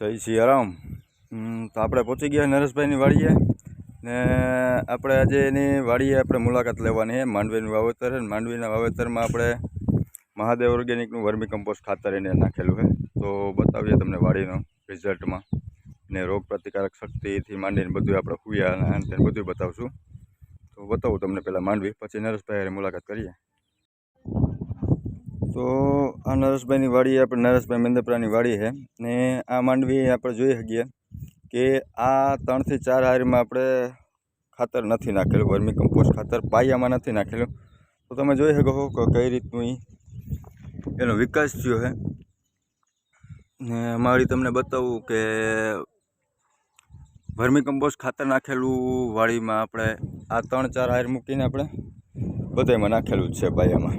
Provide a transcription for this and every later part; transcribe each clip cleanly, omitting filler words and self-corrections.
જય સિયારામ। તો આપણે પહોંચી ગયા નરેશભાઈની વાડીએ ને આપણે આજે એની વાડીએ આપણે મુલાકાત લેવાની છે। માંડવીનું વાવેતર છે। માંડવીના વાવેતરમાં આપણે મહાદેવ ઓર્ગેનિકનું વર્મી કમ્પોસ્ટ ખાતર એને નાખેલું છે। તો બતાવીએ તમને વાડીનો રિઝલ્ટમાં ને રોગ પ્રતિકારક શક્તિથી માંડીને બધું આપણે ફૂયા અને તેને બધું બતાવશું। તો બતાવું તમને પહેલાં માંડવી, પછી નરેશભાઈ મુલાકાત કરીએ। તો આ નરેશભાઈની વાડી આપણે નરેશભાઈ મેંદપરાની વાડી છે ને આ માંડવી આપણે જોઈ શકીએ કે આ 3 થી 4 હારીમાં આપણે ખાતર નથી નાખેલું, વર્મી કમ્પોસ્ટ ખાતર પાયામાં નથી નાખેલું। તો તમે જોઈ શકો છો કે કઈ રીતનું એનો વિકાસ થયો છે ને અમારી તમને બતાવું કે વર્મી કમ્પોસ્ટ ખાતર નાખેલું વાડીમાં આપણે આ 3-4 હાર મૂકીને આપણે બધામાં નાખેલું જ છે પાયામાં।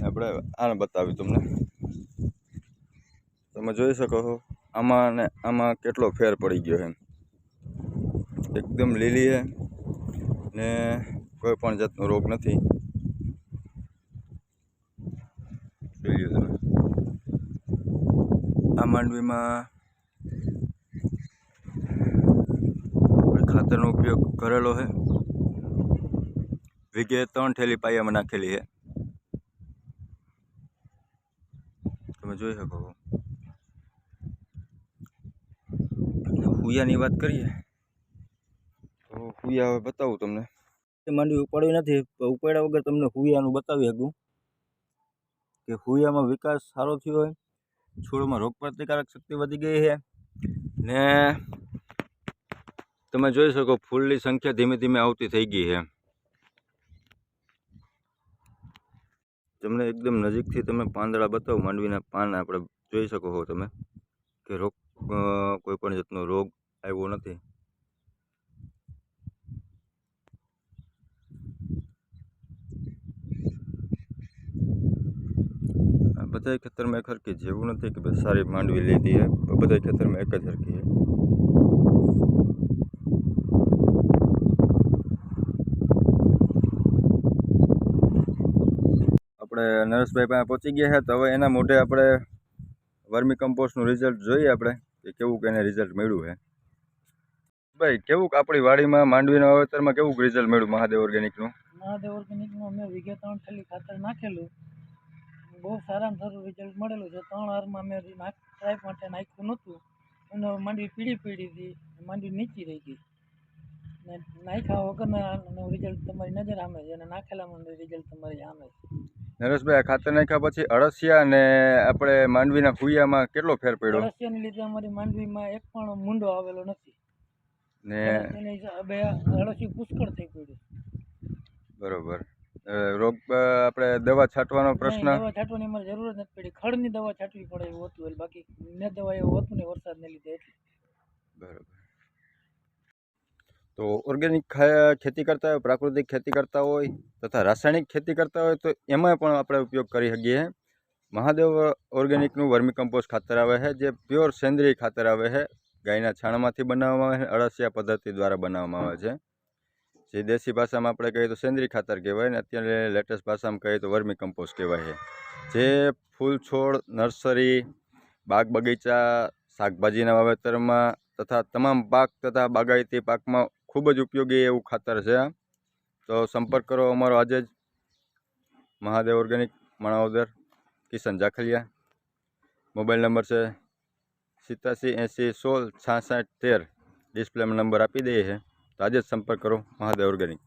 આપણે આને બતાવ્યું તમને, તમે જોઈ શકો છો આમાં ને આમાં કેટલો ફેર પડી ગયો છે। એકદમ લીલી છે ને કોઈ પણ જાતનો રોગ નથી। જોઈ લો તમે આ માંડવીમાં ખાતરનો ઉપયોગ કરેલો છે। વીઘે 3 થેલી પાયામાં નાખેલી છે, તમે જોઈ શકો છો। ફૂયાની વાત કરીએ તો ફૂયા હવે બતાવું તમને। માંડવી ઉપાડવી નથી, ઉપાડ્યા વગર તમને ફૂયાનું બતાવી શકું કે ફૂયામાં વિકાસ સારો થયો હોય, છોડમાં રોગ પ્રતિકારક શક્તિ વધી ગઈ છે ને તમે જોઈ શકો ફૂલની સંખ્યા ધીમે ધીમે આવતી થઈ ગઈ છે। તમને એકદમ નજીકથી તમે પાંદડા બતાવો, માંડવીના પાન આપણે જોઈ શકો છો તમે કે રોગ કોઈ પણ જાતનો રોગ આવ્યો નથી। બધા ખેતરમાં એક હરખી છે, એવું નથી કે બસ સારી માંડવી લીધી છે, બધા ખેતરમાં એક જ હરખી છે। આપણે નરેશભાઈ પાસે પહોંચી ગયા છે, તો હવે એના મોઢે આપણે વર્મી કમ્પોસ્ટનું રિઝલ્ટ જોઈએ આપણે કે કેવું એને રિઝલ્ટ મળ્યું છે। ભાઈ કેવું આપણી વાડીમાં માંડવીના વાવેતરમાં કેવું રિઝલ્ટ મળ્યું મહાદેવ ઓર્ગેનિકનું? મહાદેવ ઓર્ગેનિકનું અમે વીઘે 3 થેલી ખાતર નાખેલું, બહુ સારામાં સારું રિઝલ્ટ મળેલું છે। 3 હારમાં અમે ટ્રાય માટે નાખ્યું નહોતું અને માંડવી પીળી હતી, માંડવી નીચી રહી ગઈ ને નાખ્યા વગરના રિઝલ્ટ તમારી નજર સામે છે અને નાખેલામાં રિઝલ્ટ તમારી સામે છે। નરેશભાઈ આ ખાતર નાખ્યા પછી અળસિયા અને આપણે માંડવીના ફૂયામાં કેટલો ફેર પડ્યો? અળસિયાને લીધે અમારી માંડવીમાં એક પણ મૂંડો આવેલો નથી ને અળસિયું પુષ્કળ થઈ પડ્યું। બરોબર। રોગ આપણે દવા છાંટવાનો પ્રશ્ન? દવા છાંટવાની અમારે જરૂર જ નથી પડી, ખડની દવા છાંટવી પડે એવું હતું એટલે, બાકી ને દવા એવું હતું ને વરસાદને લીધે એટલે। બરોબર। તો ઓર્ગેનિક ખેતી કરતા હોય, પ્રાકૃતિક ખેતી કરતા હોય તથા રાસાયણિક ખેતી કરતા હોય તો એમાં પણ આપણે ઉપયોગ કરી શકીએ। મહાદેવ ઓર્ગેનિકનું વર્મી કમ્પોસ્ટ ખાતર આવે છે જે પ્યોર સેન્દ્રિય ખાતર આવે છે, ગાયના છાણમાંથી બનાવવામાં આવે છે, અળસિયા પદ્ધતિ દ્વારા બનાવવામાં આવે છે। જે દેશી ભાષામાં આપણે કહીએ તો સેન્દ્રિય ખાતર કહેવાય ને અત્યારે લેટેસ્ટ ભાષામાં કહીએ તો વર્મી કમ્પોસ્ટ કહેવાય છે। જે ફૂલ છોડ, નર્સરી, બાગ બગીચા, શાકભાજીના વાવેતરમાં તથા તમામ પાક તથા બાગાયતી પાકમાં ખૂબ જ ઉપયોગી એવું ખાતર છે। તો સંપર્ક કરો અમારો આજે જ, Mahadev organic, Manavadar, Kishan Jakhaliya. Mobile number છે 8780166613, ડિસ્પ્લેમાં નંબર આપી દઈએ છે, તો આજે જ સંપર્ક કરો મહાદેવ ઓર્ગેનિક।